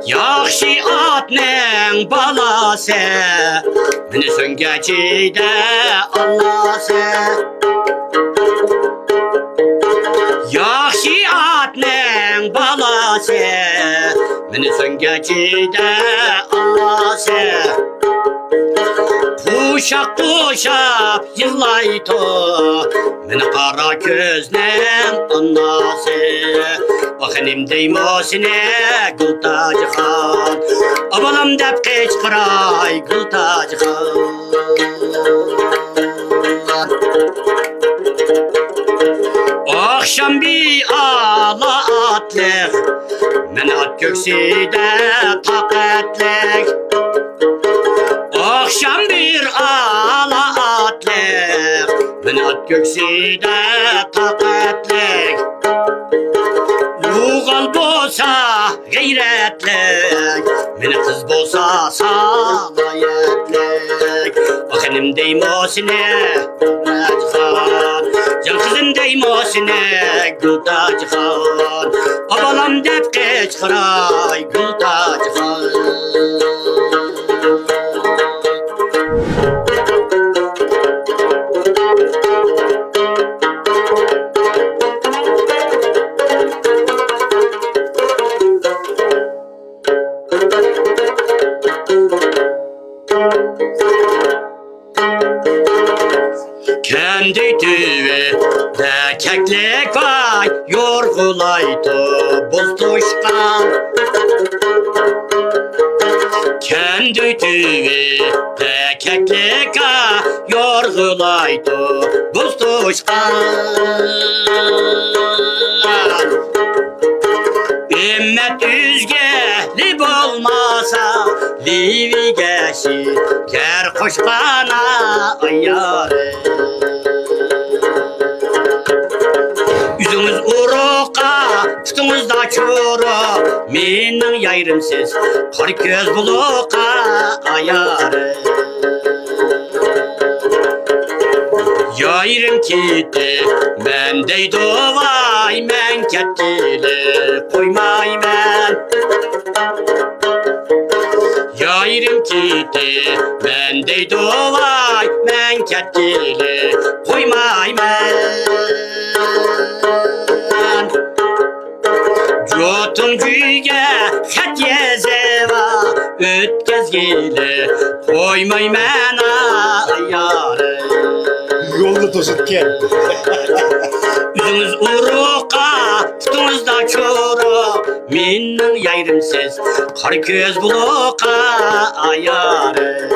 Yaxşı atның balası, minsin geçide Allah'sı. Yaxşı atның balası, minsin geçide Allah'sı. Kuşak kuşak yıllaydı, meni qara gözlem annası. Bakınım deymosine gül tacı xan, abalam dep qeçqiray gül tacı xan. Akşam bir ala atlık, men at gökside takatlık. Akşam bir ala atlık, men at gökside takatlık. Luğal bolsa gayretlik, meni kız bolsa salayetlik. Bakınım deymosine gültacıxan, can kızım deymosine gültacıxan. Abalam dep qeçqiray gültacıxan. Kendi düve de keklik vay yorgulaydı buzduşkan. Kendi düve de keklik vay yorgulaydı buzduşkan. Ümmet üzgelip olmasa livi geçi ger koşkana ayarı. Yüzünüz uruqa, tutunuz da çuru, menin yayrımsız kar göz buluqa ayarı. Yayrım gitti, men deydi vay, men ketdili koymay men. Yayrım gitti, men deydi vay, men ketdili koymay men. Jotun cüge xat yezeva, ötkezgili koymay men ayarı. Yolunu tosutken. Yüzünüz uruqa, tutunuz da çuru, menin yayrımsız kar göz buluqa ayarı.